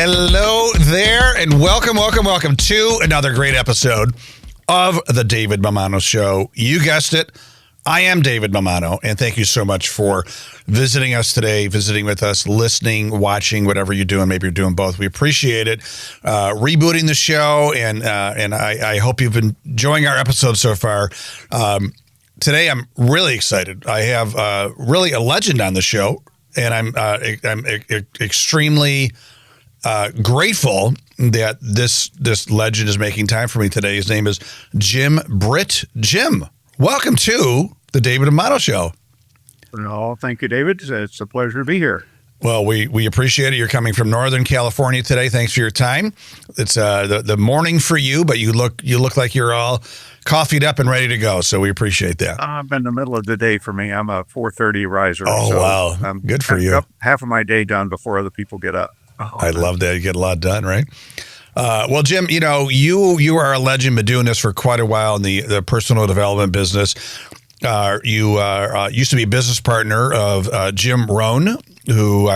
Hello there, and welcome to another great episode of the David Mamano Show. You guessed it, I am David Mamano, and thank you so much for visiting us today, visiting with us, listening, watching, whatever you're doing. Maybe you're doing both. We appreciate it. Rebooting the show, and I hope you've been enjoying our episodes so far. Today, I'm really excited. I have really a legend on the show, and I'm extremely grateful that this legend is making time for me today. His name is Jim Britt. Jim, welcome to the David Mamano Show. No, thank you, David. It's a pleasure to be here. Well, we appreciate it. You're coming from Northern California today. Thanks for your time. It's the morning for you, but you look like you're all coffeeed up and ready to go. So we appreciate that. I'm in the middle of the day for me. I'm a 4:30 riser. Oh, so wow. I'm good for you. Half of my day done before other people get up. I love that. You get a lot done, right? Well, Jim, you are a legend, been doing this for quite a while in the personal development business. You used to be a business partner of Jim Rohn, who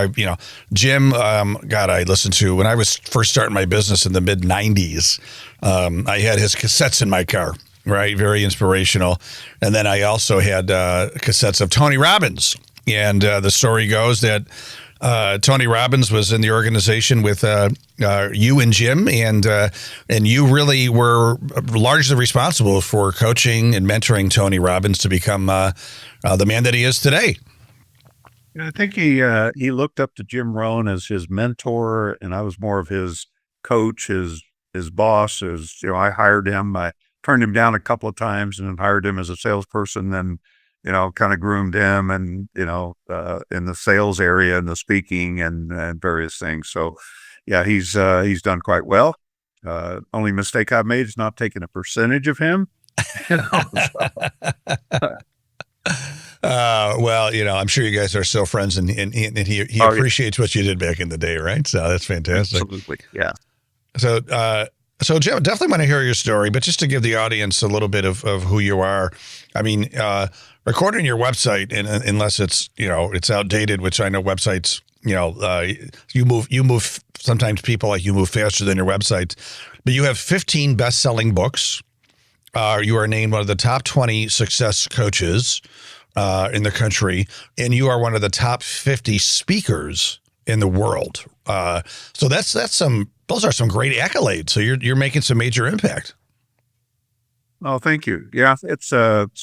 Jim, I listened to when I was first starting my business in the mid 90s. I had his cassettes in my car, right? Very inspirational. And then I also had cassettes of Tony Robbins. And the story goes that Tony Robbins was in the organization with you and Jim, and you really were largely responsible for coaching and mentoring Tony Robbins to become the man that he is today. I think he looked up to Jim Rohn as his mentor, and I was more of his coach, his boss. I hired him. I turned him down a couple of times, and then hired him as a salesperson. Then kind of groomed him and, in the sales area and the speaking and various things. So, yeah, he's done quite well. Only mistake I've made is not taking a percentage of him. Well, I'm sure you guys are still friends, and he appreciates what you did back in the day, right? So that's fantastic. Absolutely, yeah. So Jim, definitely want to hear your story, but just to give the audience a little bit of who you are. I mean, recording your website, and unless it's it's outdated, which I know websites, you move. Sometimes people like you move faster than your websites, but you have 15 best-selling books. You are named one of the top 20 success coaches in the country, and you are one of the top 50 speakers in the world. So those are some great accolades. So you're making some major impact. Oh, thank you. Yeah, it's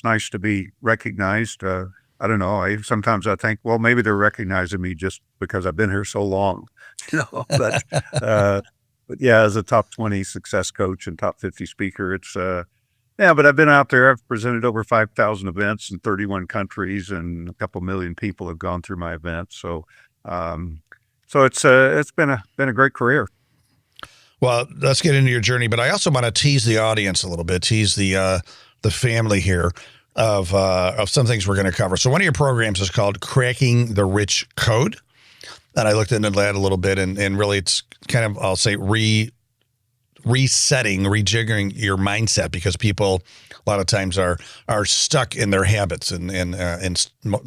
nice to be recognized. I don't know. Sometimes I think, well, maybe they're recognizing me just because I've been here so long, But yeah, as a top 20 success coach and top 50 speaker, it's But I've been out there. I've presented over 5,000 events in 31 countries, and a couple million people have gone through my events. So, it's been a great career. Well, let's get into your journey, but I also want to tease the audience a little bit, tease the family here of some things we're going to cover. So one of your programs is called Cracking the Rich Code, and I looked into that a little bit, and really it's kind of, I'll say, rejiggering your mindset, because people a lot of times are stuck in their habits, and a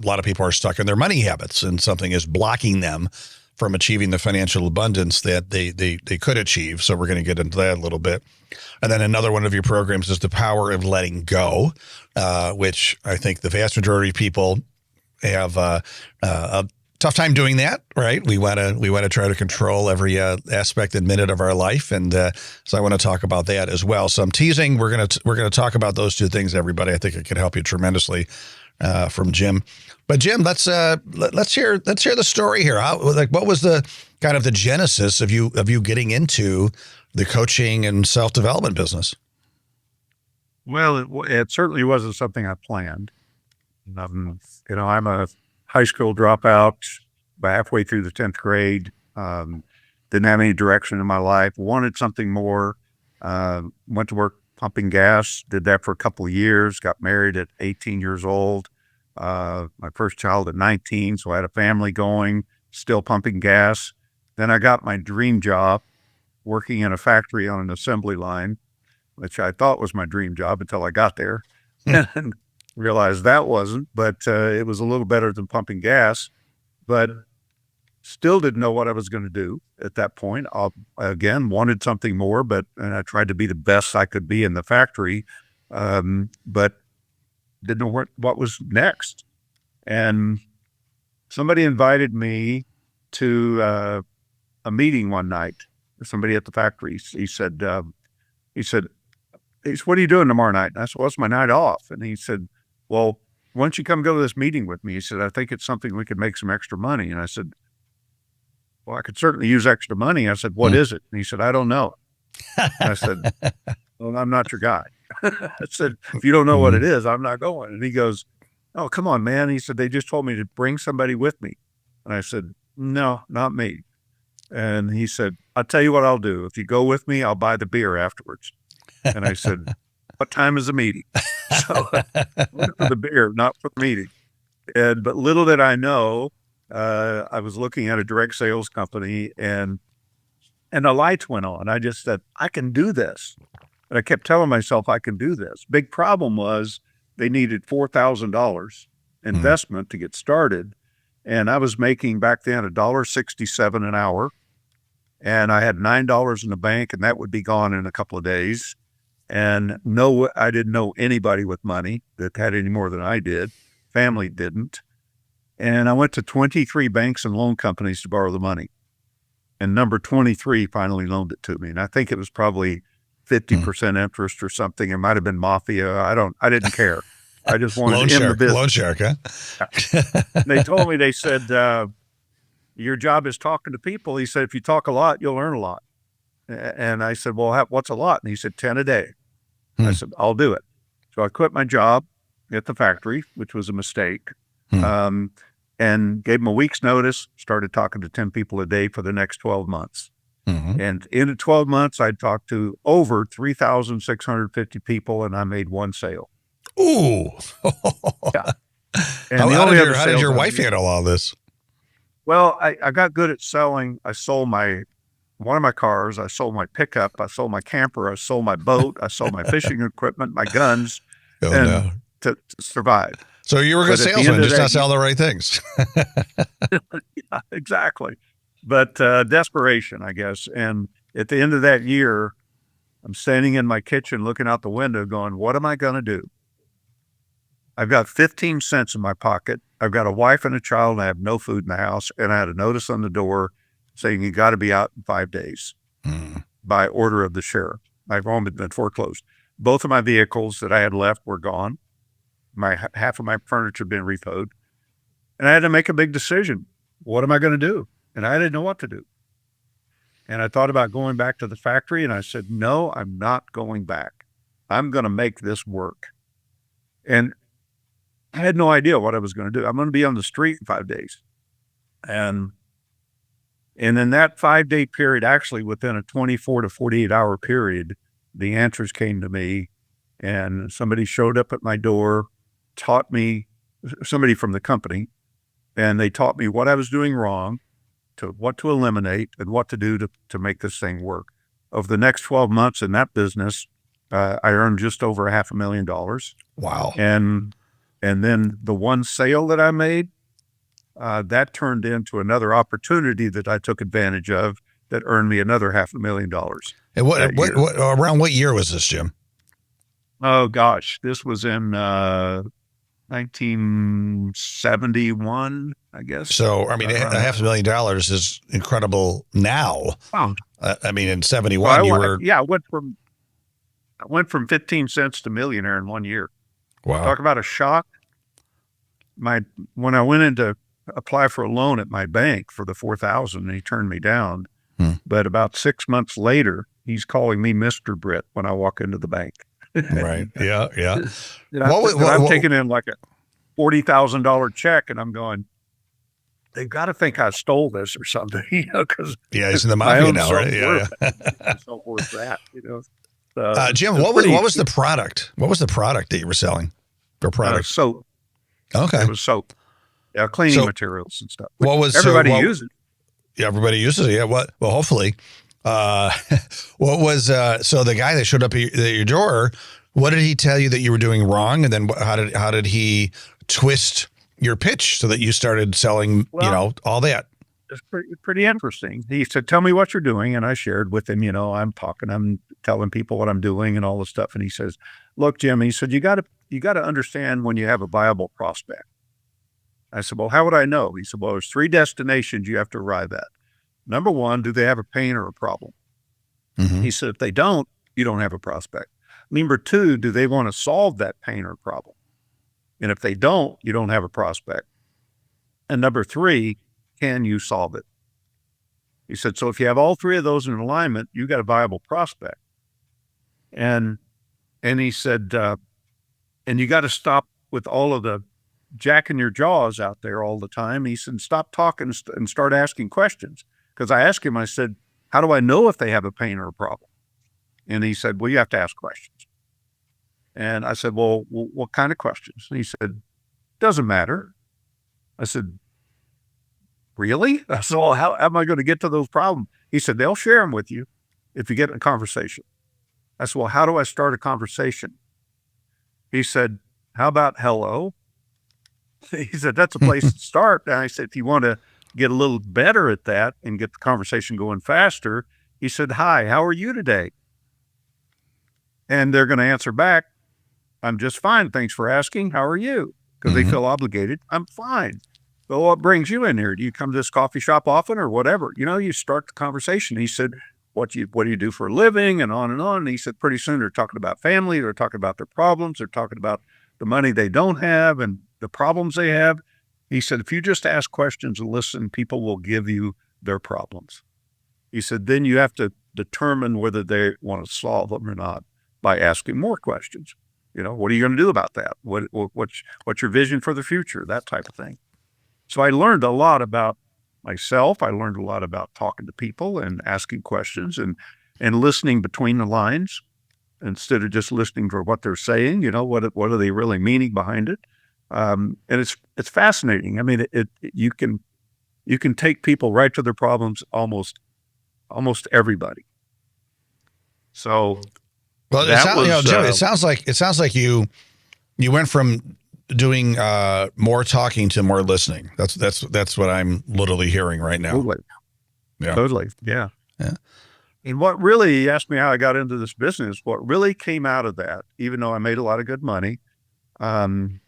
lot of people are stuck in their money habits, and something is blocking them from achieving the financial abundance that they could achieve. So we're going to get into that a little bit. And then another one of your programs is the power of letting go, which I think the vast majority of people have a tough time doing that, right? We want to try to control every aspect and minute of our life, and so I want to talk about that as well. So I'm teasing. We're gonna talk about those two things, everybody. I think it could help you tremendously from Jim. But Jim, let's hear the story here. What was the kind of the genesis of you getting into the coaching and self-development business? Well, it certainly wasn't something I planned. I'm a high school dropout by halfway through the 10th grade. Didn't have any direction in my life. Wanted something more. Went to work pumping gas. Did that for a couple of years. Got married at 18 years old. My first child at 19. So I had a family going, still pumping gas. Then I got my dream job working in a factory on an assembly line, which I thought was my dream job until I got there and realized that wasn't, but it was a little better than pumping gas. But Still didn't know what I was going to do at that point. I again wanted something more, and I tried to be the best I could be in the factory, but didn't know what was next. And somebody invited me to a meeting one night. Somebody at the factory. He said, "What are you doing tomorrow night?" And I said, "Well, it's my night off." And he said, "Well, why don't you come go to this meeting with me?" He said, "I think it's something we could make some extra money." And I said, "Well, I could certainly use extra money." I said, "What is it?" And he said, "I don't know." And I said, "Well, I'm not your guy." I said, "If you don't know what it is, I'm not going." And he goes, "Oh, come on, man." He said, "They just told me to bring somebody with me." And I said, "No, not me." And he said, "I'll tell you what I'll do. If you go with me, I'll buy the beer afterwards." And I said, "What time is the meeting?" So I went for the beer, not for the meeting. But little did I know, I was looking at a direct sales company, and the lights went on. I just said, "I can do this." And I kept telling myself, "I can do this." Big problem was they needed $4,000 investment to get started. And I was making back then $1.67 an hour. And I had $9 in the bank, and that would be gone in a couple of days. And no, I didn't know anybody with money that had any more than I did. Family didn't. And I went to 23 banks and loan companies to borrow the money. And number 23 finally loaned it to me. And I think it was probably 50% interest or something. It might have been mafia. I didn't care. I just wanted to end the business. Loan shark, huh? They told me, they said, "Your job is talking to people." He said, "If you talk a lot, you'll earn a lot." And I said, "Well, what's a lot?" And he said, 10 a day. I said, "I'll do it." So I quit my job at the factory, which was a mistake, and gave him a week's notice, started talking to 10 people a day for the next 12 months. And in 12 months, I'd talked to over 3,650 people, and I made one sale. Ooh. Yeah. And how did your wife handle all this? Well, I got good at selling. I sold one of my cars. I sold my pickup. I sold my camper. I sold my boat. I sold my fishing equipment, my guns, to survive. So you were a good salesman, just not sell the right things. Yeah, exactly. But desperation, I guess. And at the end of that year, I'm standing in my kitchen looking out the window going, what am I going to do? I've got 15 cents in my pocket. I've got a wife and a child, and I have no food in the house. And I had a notice on the door saying, you got to be out in 5 days by order of the sheriff. My home had been foreclosed. Both of my vehicles that I had left were gone. Half of my furniture had been repoed. And I had to make a big decision. What am I going to do? And I didn't know what to do. And I thought about going back to the factory, and I said, no, I'm not going back. I'm going to make this work. And I had no idea what I was going to do. I'm going to be on the street in 5 days. And in that 5-day period, actually within a 24 to 48 hour period, the answers came to me, and somebody showed up at my door, taught me, somebody from the company, and they taught me what I was doing wrong, what to eliminate, and what to do to make this thing work. Over the next 12 months in that business, I earned just over $500,000. Wow. And then the one sale that I made, that turned into another opportunity that I took advantage of that earned me another $500,000. And what around what year was this, Jim? Oh gosh, this was in 1971, I guess. So, I mean, $500,000 is incredible now. Wow. I mean, in 71, I went from 15 cents to millionaire in 1 year. Wow. Talk about a shock. When I went in to apply for a loan at my bank for the $4,000, he turned me down. But about 6 months later, he's calling me Mr. Britt when I walk into the bank. Right. Yeah. Yeah. I'm taking in like a $40,000 check, and I'm going, they've got to think I stole this or something, because he's in the mafia now, right? Yeah. So worth that, Jim, what was the product? What was the product that you were selling? Or product? Soap. Okay. It was soap. Yeah, cleaning materials and stuff. Everybody uses it. Yeah, everybody uses it. Yeah. Well, hopefully. What was so the guy that showed up at your door? What did he tell you that you were doing wrong? And then how did he twist your pitch so that you started selling? All that. it's pretty interesting. He said, tell me what you're doing. And I shared with him, I'm telling people what I'm doing and all this stuff. And he says, look, Jim, he said, you got to understand when you have a viable prospect. I said, well, how would I know? He said, well, there's 3 destinations you have to arrive at. Number 1, do they have a pain or a problem? Mm-hmm. He said, if they don't, you don't have a prospect. Number 2, do they want to solve that pain or problem? And if they don't, you don't have a prospect. And number 3, can you solve it? He said, so if you have all 3 of those in alignment, you got a viable prospect. And he said, and you got to stop with all of the jacking your jaws out there all the time. He said, stop talking and start asking questions. Because I asked him, I said, how do I know if they have a pain or a problem? And he said, well, you have to ask questions. And I said, well, what kind of questions? And he said, doesn't matter. I said, really? I said, well, how am I going to get to those problems? He said, they'll share them with you if you get in a conversation. I said, well, how do I start a conversation? He said, how about hello? He said, that's a place to start. And I said, if you want to get a little better at that and get the conversation going faster, he said, hi, how are you today? And they're going to answer back, I'm just fine. Thanks for asking. How are you? Because they feel obligated. I'm fine. Well, what brings you in here? Do you come to this coffee shop often or whatever? You start the conversation. He said, what do you do for a living? And on and on. And he said, pretty soon they're talking about family. They're talking about their problems. They're talking about the money they don't have and the problems they have. He said, if you just ask questions and listen, people will give you their problems. He said, then you have to determine whether they want to solve them or not by asking more questions. What are you going to do about that? What's your vision for the future? That type of thing. So I learned a lot about myself. I learned a lot about talking to people and asking questions and listening between the lines instead of just listening for what they're saying. What are they really meaning behind it? And it's fascinating. I mean, you can take people right to their problems, almost everybody. So, well, Joey, it sounds like you went from doing more talking to more listening. That's what I'm literally hearing right now. Totally. Yeah. Totally. Yeah. Yeah. And what really, you asked me how I got into this business, what really came out of that, even though I made a lot of good money, the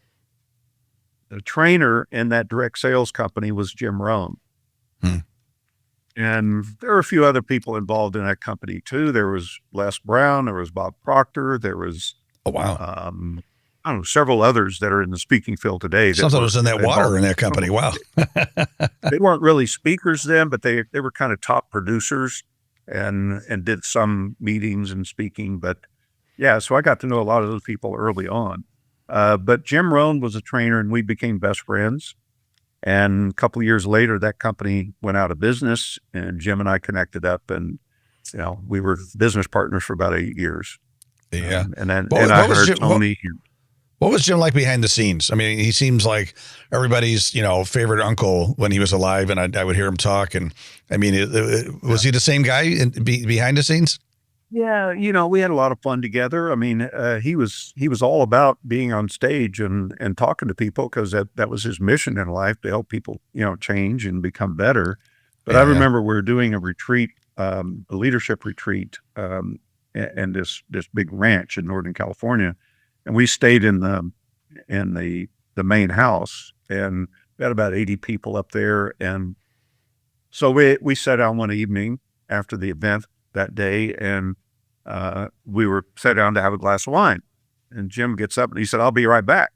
trainer in that direct sales company was Jim Rohn. And there were a few other people involved in that company too. There was Les Brown, there was Bob Proctor, there was, oh, wow. I don't know, several others that are in the speaking field today. Something was in that water in that company. Wow. They weren't really speakers then, but they were kind of top producers and did some meetings and speaking. But yeah, so I got to know a lot of those people early on. But Jim Rohn was a trainer and we became best friends. And a couple of years later, that company went out of business and Jim and I connected up and, we were business partners for about 8 years. Yeah. And then I heard Tony. What was Jim like behind the scenes? I mean, he seems like everybody's, favorite uncle when he was alive, and I would hear him talk. And I mean, was he the same guy behind the scenes? Yeah, we had a lot of fun together. I mean, he was all about being on stage and talking to people because that was his mission in life, to help people, change and become better. But I remember we were doing a retreat, a leadership retreat, and this big ranch in Northern California. And we stayed in the main house, and we had about 80 people up there. And so we sat down one evening after the event that day, and we were sat down to have a glass of wine. And Jim gets up and he said, "I'll be right back."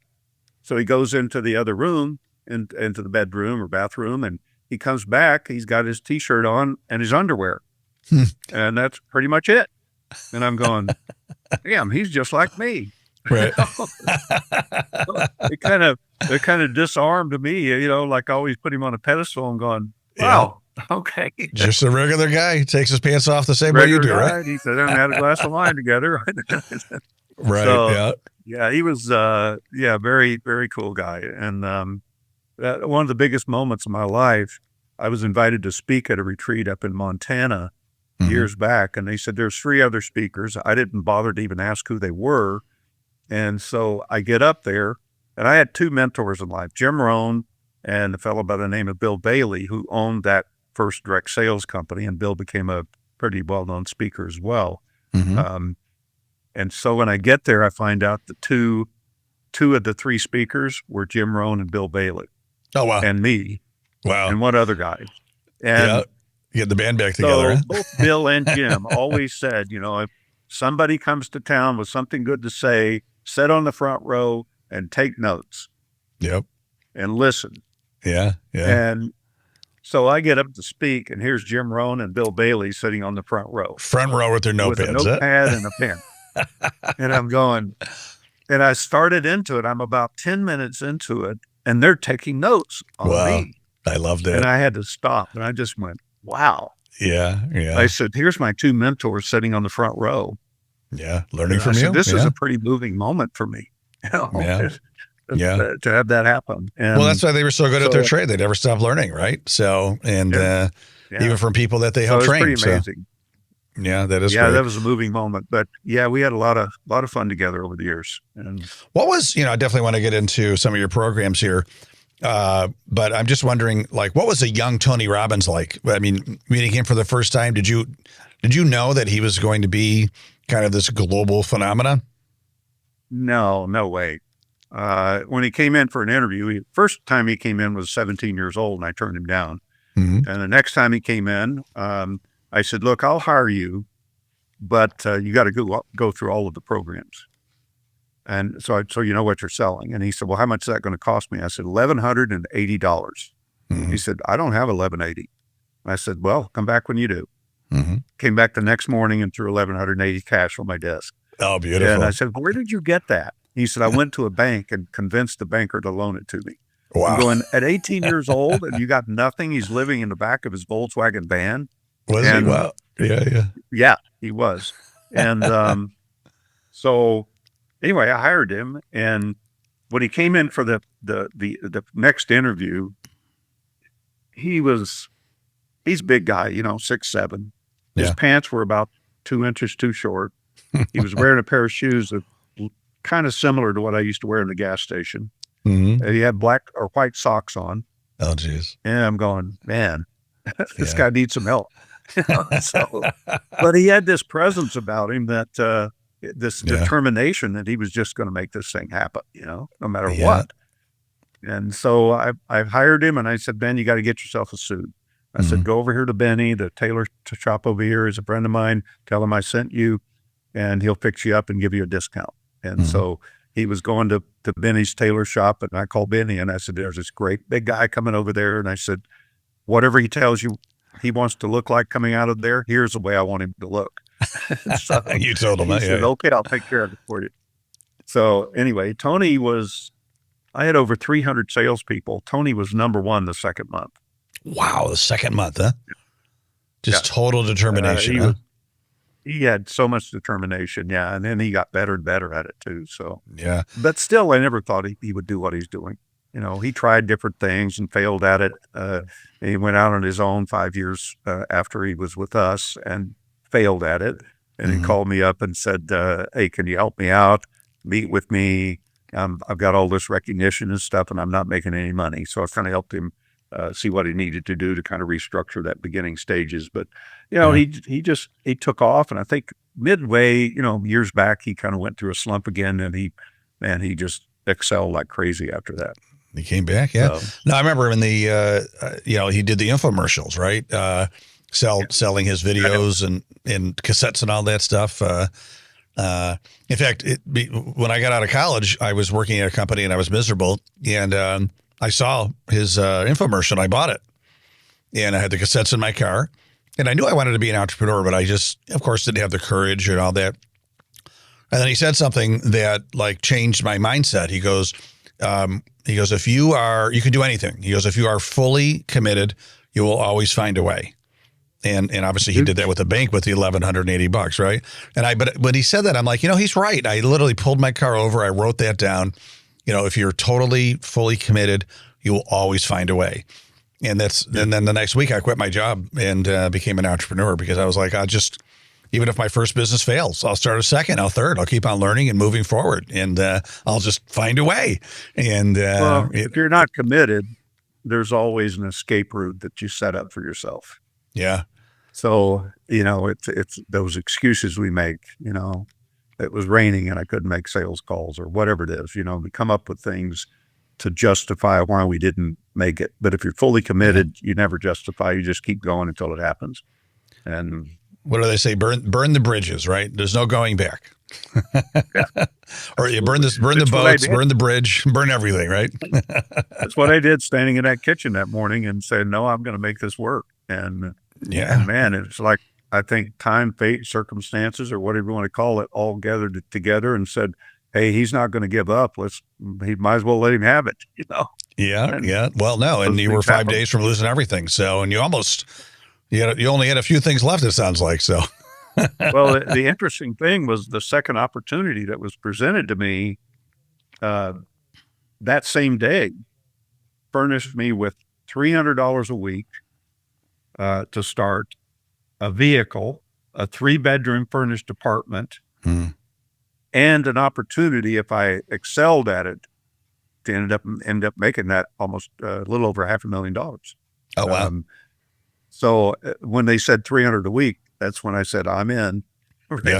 So he goes into the other room, into the bedroom or bathroom, and he comes back. He's got his T-shirt on and his underwear, and that's pretty much it. And I'm going, "Damn, he's just like me." Right. It kind of disarmed me, like I always put him on a pedestal and going, wow, okay. Just a regular guy. He takes his pants off the same way you do, right? He sat down and had a glass of wine together. Right. So, yeah, he was, very, very cool guy. And one of the biggest moments of my life, I was invited to speak at a retreat up in Montana years back. And they said, there's 3 other speakers. I didn't bother to even ask who they were. And so I get up there, and I had 2 mentors in life, Jim Rohn and a fellow by the name of Bill Bailey, who owned that first direct sales company, and Bill became a pretty well-known speaker as well. Mm-hmm. And so when I get there, I find out the two of the three speakers were Jim Rohn and Bill Bailey. Oh, wow. And me. Wow. And one other guy. And yeah. Get the band back together. So Huh? both Bill and Jim always said, if somebody comes to town with something good to say, sit on the front row and take notes. Yep. And listen. Yeah. And so I get up to speak, and here's Jim Rohn and Bill Bailey sitting on the front row. Front row with their notepads. With a notepad and a pen. And I'm going, and I started into it. I'm about 10 minutes into it, and they're taking notes on me. I loved it. And I had to stop, and I just went, wow. Yeah. I said, here's my two mentors sitting on the front row. Yeah. Learning from you. This is a pretty moving moment for me. To have that happen. And that's why they were so good at their trade. They never stopped learning, right? So, even from people that they helped train. It's pretty amazing. Yeah, that is. Yeah, that was a moving moment. But yeah, we had a lot of fun together over the years. And what was, I definitely want to get into some of your programs here. But I'm just wondering, like, what was a young Tony Robbins like? I mean, meeting him for the first time, did you know that he was going to be kind of this global phenomenon? No way. When he came in for an interview, first time he came in was 17 years old, and I turned him down. Mm-hmm. And the next time he came in, I said, look, I'll hire you, but you got to go through all of the programs. And so you know what you're selling. And he said, well, how much is that going to cost me? I said, $1,180. Mm-hmm. He said, I don't have $1,180. I said, well, come back when you do. Mm-hmm. Came back the next morning and threw $1,180 cash on my desk. Oh, beautiful. And I said, where did you get that? He said, I went to a bank and convinced the banker to loan it to me. Wow. I'm going, at 18 years old and you got nothing? He's living in the back of his Volkswagen van. Was he? Wow. Yeah. Yeah, he was. And so anyway, I hired him. And when he came in for the next interview, he's a big guy, 6'7". His pants were about 2 inches too short. He was wearing a pair of shoes that kind of similar to what I used to wear in the gas station. Mm-hmm. And he had black or white socks on. Oh, geez. And I'm going, man, this guy needs some help. But he had this presence about him that this determination that he was just going to make this thing happen, no matter what. And so I hired him, and I said, Ben, you got to get yourself a suit. I said, go over here to Benny, the tailor shop over here is a friend of mine. Tell him I sent you, and he'll fix you up and give you a discount. And so he was going to Benny's tailor shop, and I called Benny, and I said, there's this great big guy coming over there. And I said, whatever he tells you he wants to look like coming out of there, here's the way I want him to look. So you told him that. He said, okay, I'll take care of it for you. So anyway, I had over 300 salespeople. Tony was number one the second month. Wow, the second month, huh? Just total determination. He had so much determination, and then he got better and better at it too. So but still, I never thought he would do what he's doing. He tried different things and failed at it. He went out on his own 5 years after he was with us and failed at it. And he called me up and said, hey, can you help me out? Meet with me. I've got all this recognition and stuff, and I'm not making any money. So I kind of helped him see what he needed to do to kind of restructure that beginning stages. But, he took off. And I think midway, years back, he kind of went through a slump again, and he just excelled like crazy after that. He came back. Yeah. So, no, I remember when he did the infomercials, right? Selling his videos and cassettes and all that stuff. In fact, when I got out of college, I was working at a company and I was miserable. And I saw his infomercial and I bought it. And I had the cassettes in my car. And I knew I wanted to be an entrepreneur, but I just, of course, didn't have the courage and all that. And then he said something that like changed my mindset. He goes, you can do anything. He goes, if you are fully committed, you will always find a way. And obviously he did that with the bank with the $1,180, right? But when he said that, I'm like, he's right. I literally pulled my car over. I wrote that down. If you're totally, fully committed, you will always find a way. And then the next week I quit my job and became an entrepreneur because I was like, even if my first business fails, I'll start a second, I'll third, I'll keep on learning and moving forward, and I'll just find a way. And if you're not committed, there's always an escape route that you set up for yourself. Yeah. So, it's those excuses we make, it was raining and I couldn't make sales calls or whatever it is, we come up with things to justify why we didn't make it. But if you're fully committed, you never justify, you just keep going until it happens. And what do they say? Burn the bridges, right? There's no going back. yeah, Or you burn the boats, burn the bridge, burn everything, right? That's what I did, standing in that kitchen that morning and saying, no, I'm going to make this work. And man, it's like, I think time, fate, circumstances, or whatever you want to call it, all gathered together and said, hey, he's not going to give up. He might as well let him have it, Yeah. Well, no. And you were 5 days from losing everything. So, and you only had a few things left, it sounds like. So, well, the interesting thing was the second opportunity that was presented to me that same day furnished me with $300 a week to start a vehicle, a 3-bedroom furnished apartment, and an opportunity, if I excelled at it, to end up making that almost a little over $500,000. Oh, wow. So when they said 300 a week, that's when I said, I'm in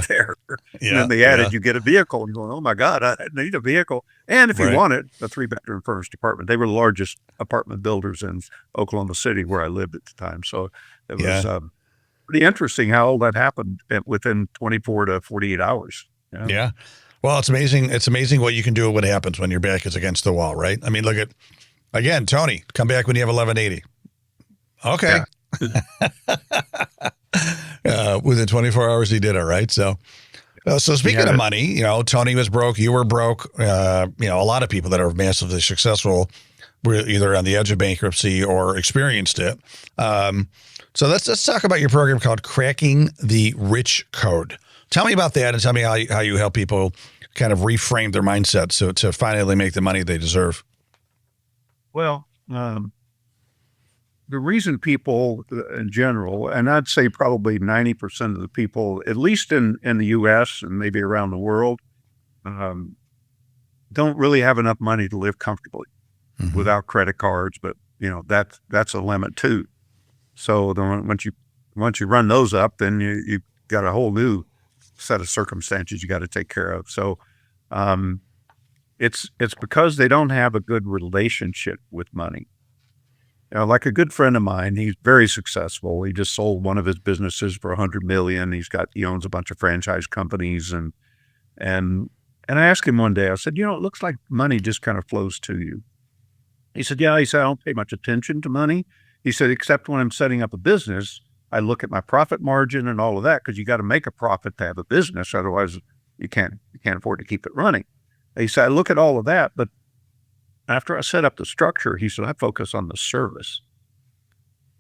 there. And then they added, you get a vehicle, and going, oh my God, I need a vehicle. And if you want it, a 3-bedroom furnished apartment. They were the largest apartment builders in Oklahoma City, where I lived at the time. So it was pretty interesting how all that happened within 24 to 48 hours. Yeah. Well, it's amazing. It's amazing what you can do and what happens when your back is against the wall, right? I mean, look at, again, Tony, come back when you have 1180. Okay. Within 24 hours, he did it, right? So speaking of money, Tony was broke, you were broke. A lot of people that are massively successful were either on the edge of bankruptcy or experienced it. So let's talk about your program called Cracking the Rich Code. Tell me about that, and tell me how you help people kind of reframe their mindset to finally make the money they deserve. Well, the reason people in general, and I'd say probably 90% of the people, at least in the U.S. and maybe around the world, don't really have enough money to live comfortably without credit cards. But that's a limit too. So then once you run those up, then you got a whole new set of circumstances you got to take care of. So it's because they don't have a good relationship with money. Like a good friend of mine, he's very successful. He just sold one of his businesses for $100 million. He owns a bunch of franchise companies, and I asked him one day, I said, it looks like money just kind of flows to you. He said, yeah. He said, I don't pay much attention to money. He said, except when I'm setting up a business, I look at my profit margin and all of that, because you got to make a profit to have a business. Otherwise you can't afford to keep it running. He said, I look at all of that, but after I set up the structure, he said, I focus on the service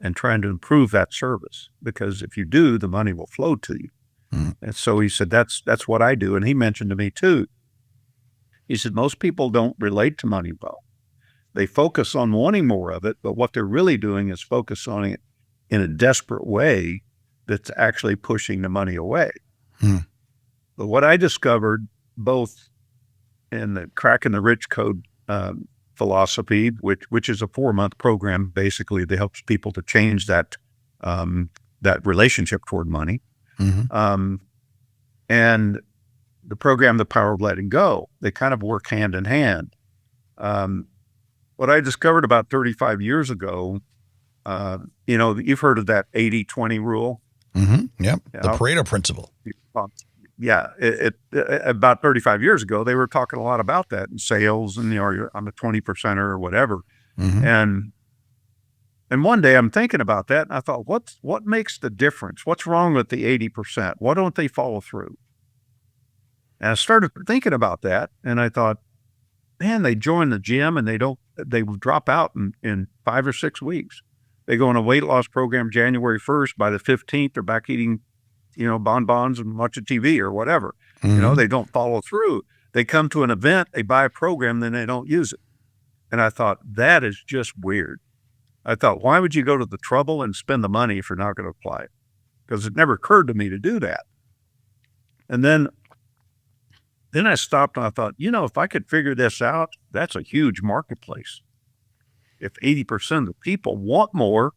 and trying to improve that service, because if you do, the money will flow to you. And so he said, that's what I do. And he mentioned to me too, he said, most people don't relate to money well. They focus on wanting more of it, but what they're really doing is focus on it in a desperate way that's actually pushing the money away. But what I discovered, both in the Cracking the Rich Code philosophy, which is a 4-month program, basically, that helps people to change that relationship toward money, and the program, The Power of Letting Go, they kind of work hand in hand. What I discovered about 35 years ago, you've heard of that 80-20 rule. Yep. The Pareto principle. Yeah. About 35 years ago, they were talking a lot about that in sales, and, I'm a 20%er or whatever. And one day I'm thinking about that, and I thought, what makes the difference? What's wrong with the 80%? Why don't they follow through? And I started thinking about that, and I thought, man, they join the gym and they drop out in 5 or 6 weeks. They go on a weight loss program January 1st. By the 15th, they're back eating, bonbons and watching TV or whatever. They don't follow through. They come to an event, they buy a program, then they don't use it. And I thought, that is just weird. I thought, why would you go to the trouble and spend the money if you're not going to apply it? Because it never occurred to me to do that. And then I stopped and I thought, if I could figure this out, that's a huge marketplace. if 80% of the people want more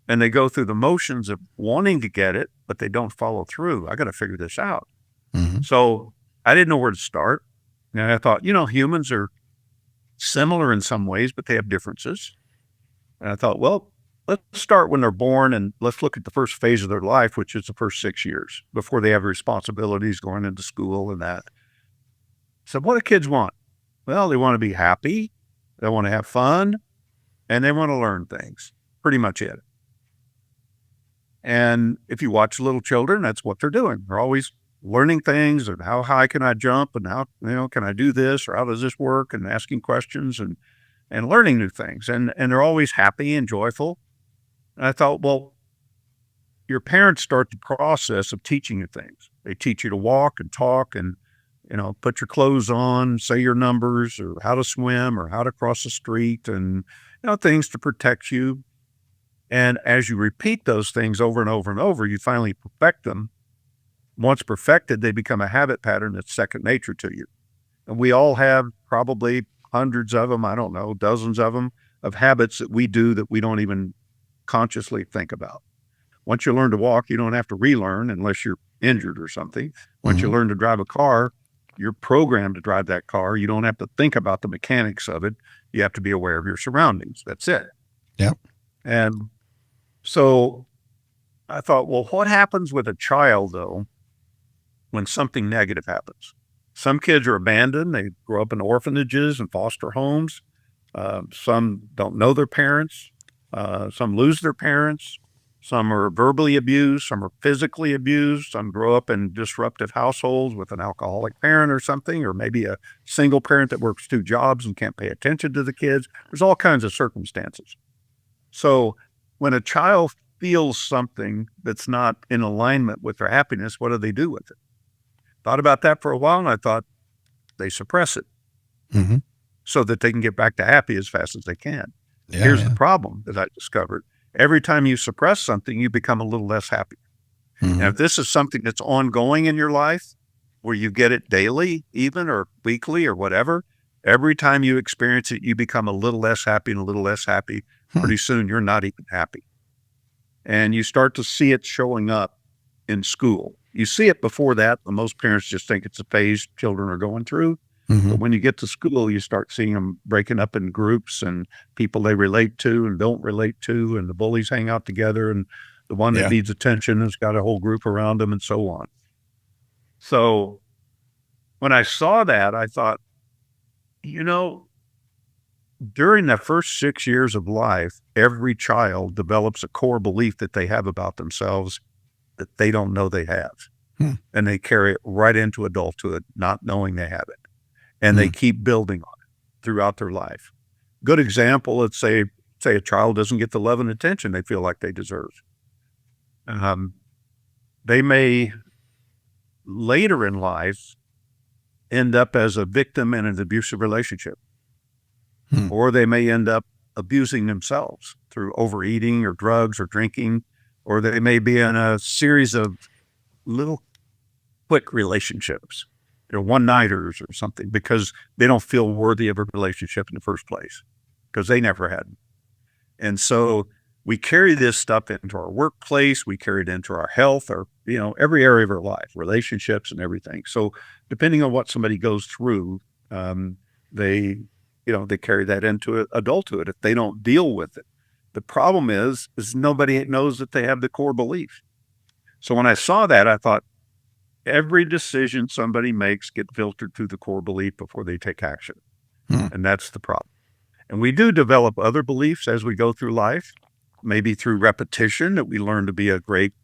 and they go through the motions of wanting to get it, but they don't follow through, I got to figure this out. Mm-hmm. So I didn't know where to start. And I thought, humans are similar in some ways, but they have differences. And I thought, well, let's start when they're born and let's look at the first phase of their life, which is the first 6 years before they have responsibilities going into school and that. So what do kids want? Well, they want to be happy, they want to have fun, and they want to learn things. Pretty much it. And if you watch little children, that's what they're doing. They're always learning things and how high can I jump and how, can I do this or how does this work, and asking questions and learning new things. And they're always happy and joyful. And I thought, well, your parents start the process of teaching you things. They teach you to walk and talk and, put your clothes on, say your numbers, or how to swim or how to cross the street, and, things to protect you. And as you repeat those things over and over and over, you finally perfect them. Once perfected, they become a habit pattern that's second nature to you. And we all have probably hundreds of them, I don't know, dozens of them, of habits that we do that we don't even consciously think about. Once you learn to walk, you don't have to relearn unless you're injured or something. Once you learn to drive a car, you're programmed to drive that car. You don't have to think about the mechanics of it. You have to be aware of your surroundings. That's it. Yep. And so I thought, well, what happens with a child, though, when something negative happens? Some kids are abandoned. They grow up in orphanages and foster homes. Some don't know their parents. Some lose their parents. Some are verbally abused. Some are physically abused. Some grow up in disruptive households with an alcoholic parent or something, or maybe a single parent that works 2 jobs and can't pay attention to the kids. There's all kinds of circumstances. So when a child feels something that's not in alignment with their happiness, what do they do with it? Thought about that for a while, and I thought they suppress it so that they can get back to happy as fast as they can. Here's the problem that I discovered. Every time you suppress something, you become a little less happy. And if this is something that's ongoing in your life, where you get it daily even, or weekly or whatever, every time you experience it, you become a little less happy and a little less happy. Pretty soon, you're not even happy. And you start to see it showing up in school. You see it before that, but most parents just think it's a phase children are going through. But when you get to school, you start seeing them breaking up in groups and people they relate to and don't relate to, and the bullies hang out together, and the one that needs attention has got a whole group around them, and so on. So when I saw that, I thought, during the first 6 years of life, every child develops a core belief that they have about themselves that they don't know they have. And they carry it right into adulthood, not knowing they have it. And they keep building on it throughout their life. Good example, let's say a child doesn't get the love and attention they feel like they deserve. They may later in life end up as a victim in an abusive relationship. Or they may end up abusing themselves through overeating or drugs or drinking, or they may be in a series of little quick relationships. They're one-nighters or something because they don't feel worthy of a relationship in the first place because they never had. And so we carry this stuff into our workplace. We carry it into our health, or, every area of our life, relationships and everything. So depending on what somebody goes through, they carry that into adulthood if they don't deal with it. The problem is nobody knows that they have the core belief. So when I saw that, I thought, every decision somebody makes get filtered through the core belief before they take action. And that's the problem. And we do develop other beliefs as we go through life, maybe through repetition, that we learn to be a great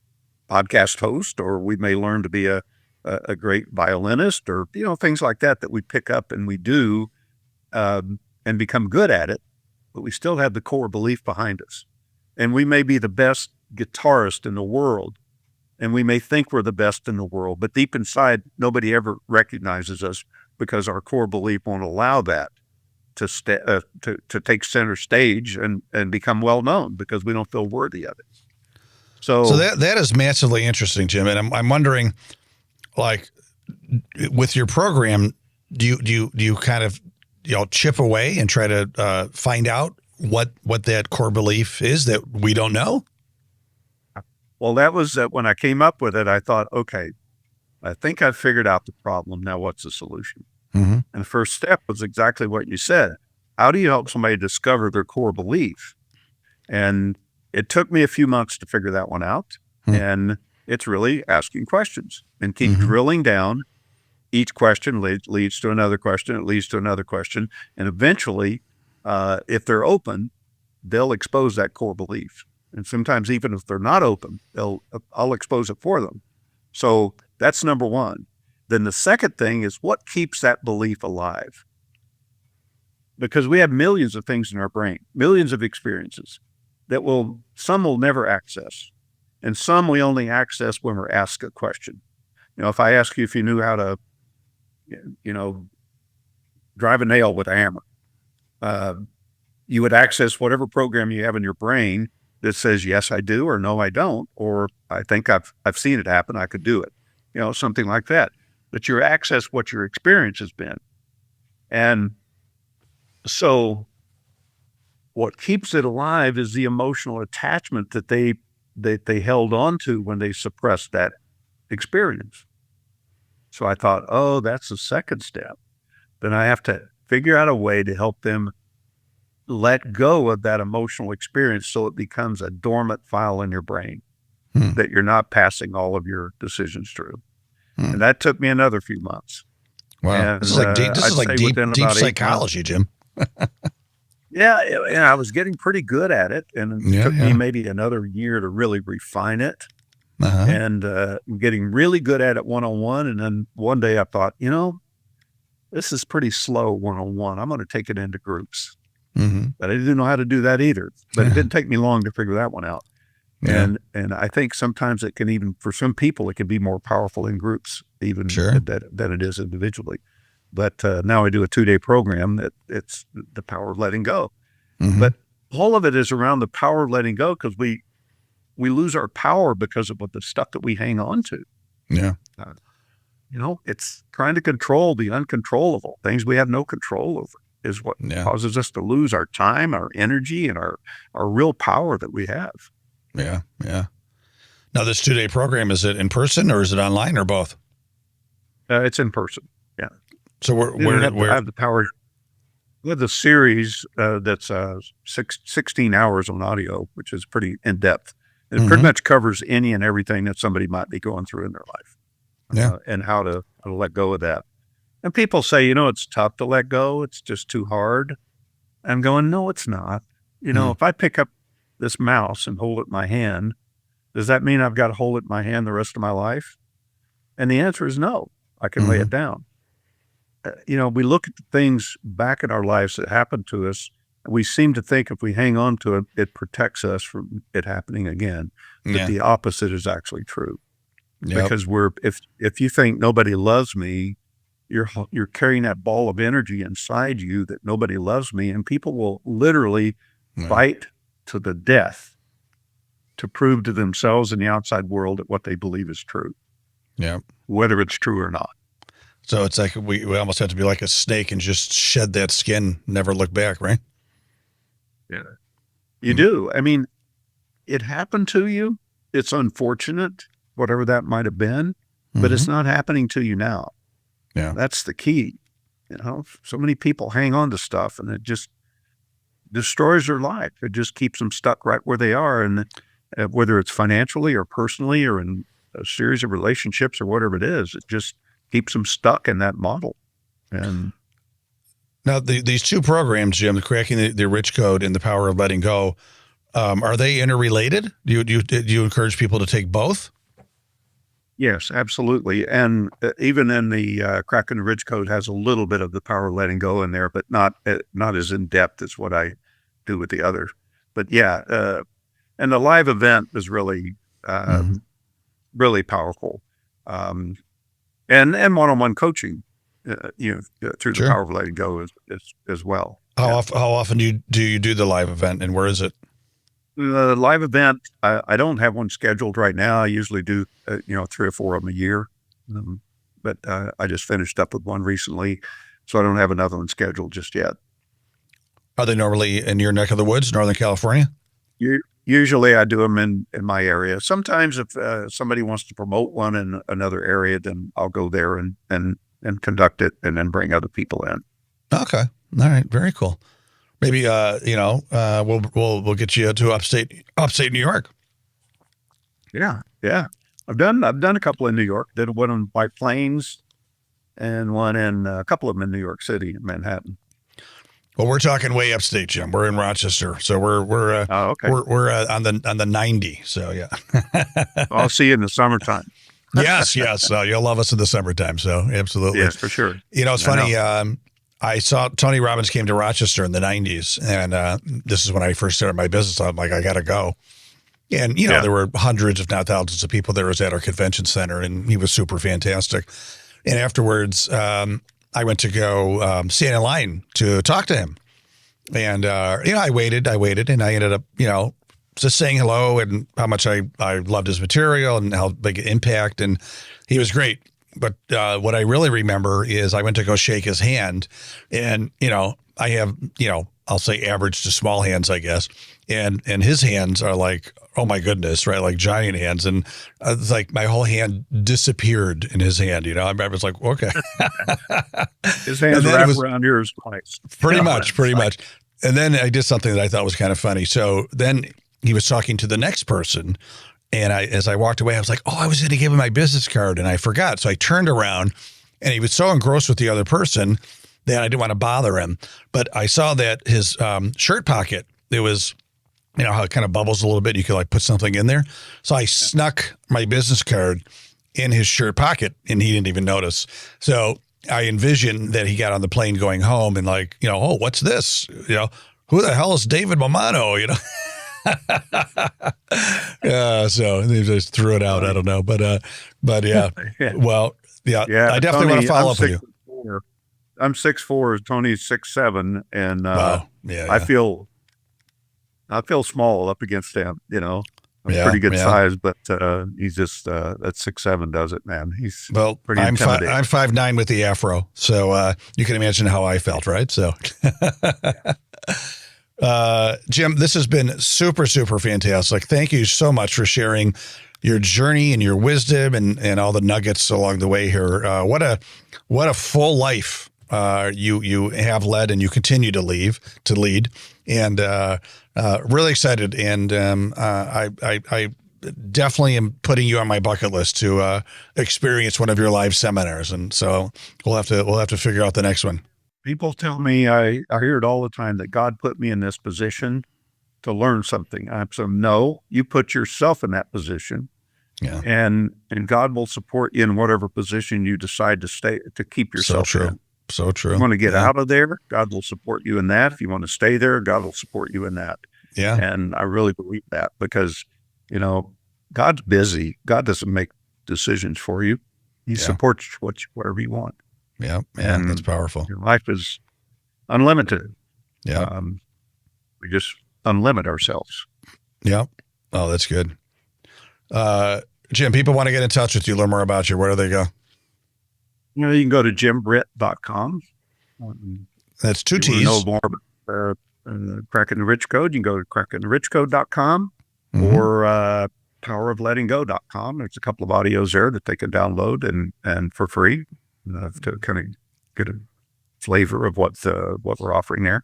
podcast host, or we may learn to be a great violinist, or, things like that we pick up and we do and become good at it, but we still have the core belief behind us. And we may be the best guitarist in the world, and we may think we're the best in the world, but deep inside, nobody ever recognizes us because our core belief won't allow that to take center stage and become well known because we don't feel worthy of it. So that is massively interesting, Jim. And I'm wondering, like, with your program, do you kind of chip away and try to find out what that core belief is that we don't know? Well, that was when I came up with it, I thought, okay, I think I've figured out the problem. Now what's the solution? Mm-hmm. And the first step was exactly what you said. How do you help somebody discover their core belief? And it took me a few months to figure that one out. Hmm. And it's really asking questions and keep Mhm. drilling down. Each question leads to another question. It leads to another question. And eventually, if they're open, they'll expose that core belief. And sometimes even if they're not open, I'll expose it for them. So that's number one. Then the second thing is what keeps that belief alive? Because we have millions of things in our brain, millions of experiences that some will never access. And some we only access when we're asked a question. If I ask you if you knew how to, drive a nail with a hammer, you would access whatever program you have in your brain that says, yes, I do, or no, I don't, or I think I've seen it happen. I could do it, something like that. But you access what your experience has been. And so what keeps it alive is the emotional attachment that they held on to when they suppressed that experience. So I thought, oh, that's the second step. Then I have to figure out a way to help them let go of that emotional experience so it becomes a dormant file in your brain that you're not passing all of your decisions through. And that took me another few months. Wow. And, This is like deep, this I'd is like say deep within about 8 psychology, Jim. Yeah, and I was getting pretty good at it, and it took me maybe another year to really refine it. Uh-huh. And getting really good at it one-on-one. And then one day I thought, this is pretty slow one-on-one. I'm going to take it into groups. Mm-hmm. But I didn't know how to do that either. But it didn't take me long to figure that one out. Yeah. And I think sometimes it can even, for some people, it can be more powerful in groups even than it is individually. But now I do a 2-day program that it's the power of letting go. Mm-hmm. But all of it is around the power of letting go, because we lose our power because of the stuff that we hang on to. Yeah. It's trying to control the uncontrollable things we have no control over is what causes us to lose our time, our energy, and our real power that we have. Yeah. Yeah. Now, this 2-day program, is it in person or is it online or both? It's in person. Yeah. So I have the power. We have the series that's 16 hours on audio, which is pretty in depth. It pretty much covers any and everything that somebody might be going through in their life, and how to let go of that. And people say, it's tough to let go. It's just too hard. I'm going, no, it's not. If I pick up this mouse and hold it in my hand, does that mean I've got to hold it in my hand the rest of my life? And the answer is no. I can lay it down. We look at the things back in our lives that happened to us, and we seem to think if we hang on to it, it protects us from it happening again. But the opposite is actually true. Yep. Because if you think nobody loves me, you're carrying that ball of energy inside you that nobody loves me, and people will literally fight to the death to prove to themselves and the outside world that what they believe is true. Yeah. Whether it's true or not. So it's like we almost have to be like a snake and just shed that skin, never look back, right? Yeah. You do. I mean, it happened to you. It's unfortunate, whatever that might have been, but it's not happening to you now. Yeah. That's the key. So many people hang on to stuff and it just destroys their life. It just keeps them stuck right where they are. And whether it's financially or personally or in a series of relationships or whatever it is, it just keeps them stuck in that model. And now these two programs, Jim, the Cracking the Rich Code and the Power of Letting Go, are they interrelated? Do you encourage people to take both? Yes, absolutely. And even in the Cracking the Rich Code has a little bit of the power of letting go in there, but not as in depth as what I do with the other. But yeah, and the live event is really, really powerful. And one-on-one coaching, through the power of letting go as well. How often do you do the live event, and where is it? The live event, I don't have one scheduled right now. I usually do, 3 or 4 of them a year. But I just finished up with one recently, so I don't have another one scheduled just yet. Are they normally in your neck of the woods, Northern California? Usually I do them in my area. Sometimes if somebody wants to promote one in another area, then I'll go there and conduct it and then bring other people in. Okay. All right. Very cool. Maybe, we'll get you to upstate New York. Yeah. Yeah. I've done a couple in New York. Did one in White Plains and one in a couple of them in New York City, Manhattan. Well, we're talking way upstate, Jim. We're in Rochester, so we're Okay. we're on the 90. So yeah. I'll see you in the summertime. Yes. You'll love us in the summertime. So absolutely. Yes, for sure. It's funny. I saw Tony Robbins came to Rochester in the 90s, and this is when I first started my business. I'm like, I got to go. And, there were hundreds, if not thousands of people there was at our convention center, and he was super fantastic. And afterwards, I went to go stand in line to talk to him. And, I waited, and I ended up, just saying hello and how much I loved his material and how big an impact. And he was great. But what I really remember is I went to go shake his hand, and, I have, I'll say average to small hands, I guess. And his hands are like, oh my goodness, right? Like giant hands. And it's like my whole hand disappeared in his hand, I was like, okay. His hands wrapped around yours twice. Pretty much. And then I did something that I thought was kind of funny. So then he was talking to the next person. And as I walked away, I was like, oh, I was going to give him my business card and I forgot. So I turned around and he was so engrossed with the other person that I didn't want to bother him. But I saw that his shirt pocket, it was, how it kind of bubbles a little bit. You could like put something in there. So I snuck my business card in his shirt pocket and he didn't even notice. So I envisioned that he got on the plane going home and like, oh, what's this? Who the hell is David Momano? So they just threw it out. I don't know, but yeah. Well, yeah. I definitely want to follow up with you. I'm 6'4", Tony's 6'7", and wow. I feel small up against him. I'm pretty good size, but he's just that 6'7" does it, man. He's pretty intimidating. I'm 5'9" with the afro, so you can imagine how I felt, right? So. Jim, this has been super, super fantastic. Thank you so much for sharing your journey and your wisdom and all the nuggets along the way here. What a full life you have led and you continue to lead. And really excited. And I definitely am putting you on my bucket list to experience one of your live seminars. And so we'll have to figure out the next one. People tell me, I hear it all the time, that God put me in this position to learn something. I'm saying, no, you put yourself in that position, and God will support you in whatever position you decide to keep yourself in. So true. If you want to get out of there, God will support you in that. If you want to stay there, God will support you in that. Yeah. And I really believe that because, God's busy. God doesn't make decisions for you. He supports whatever you want. Yeah, and that's powerful. Your life is unlimited. Yeah. We just unlimit ourselves. Yeah. Oh, that's good. Jim, people want to get in touch with you, learn more about you. Where do they go? You can go to jimbritt.com. That's two T's. You know more about Cracking the Rich Code, you can go to crackingtherichcode.com or poweroflettinggo.com. There's a couple of audios there that they can download and for free. To kind of get a flavor of what we're offering there.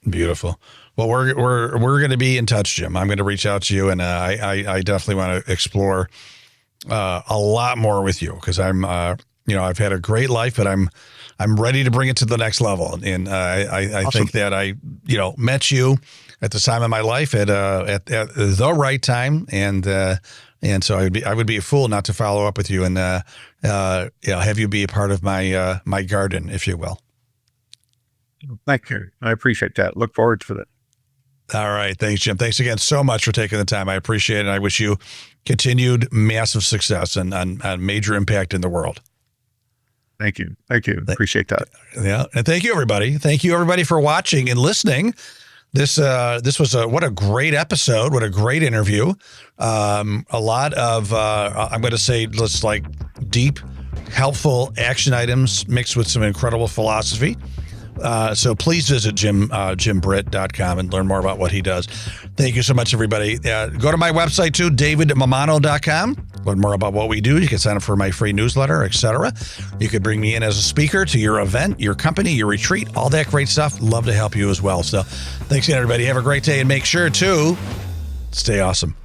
Beautiful. Well, we're going to be in touch, Jim. I'm going to reach out to you, and I definitely want to explore a lot more with you because I'm I've had a great life, but I'm ready to bring it to the next level. And I awesome. Think that I met you at the time of my life at the right time, and so I would be a fool not to follow up with you and have you be a part of my garden, if you will. Thank you. I appreciate that. Look forward to that. All right. Thanks, Jim. Thanks again so much for taking the time. I appreciate it. And I wish you continued massive success and major impact in the world. Thank you. Appreciate that. Yeah. And thank you, everybody. Thank you, everybody, for watching and listening. This was what a great episode. What a great interview. A lot of, I'm going to say, just like deep, helpful action items mixed with some incredible philosophy. So please visit jimbritt.com and learn more about what he does. Thank you so much, everybody. Go to my website too, davidmamano.com. Learn more about what we do. You can sign up for my free newsletter, etc. You could bring me in as a speaker to your event, your company, your retreat, all that great stuff. Love to help you as well. So thanks again, everybody. Have a great day and make sure to stay awesome.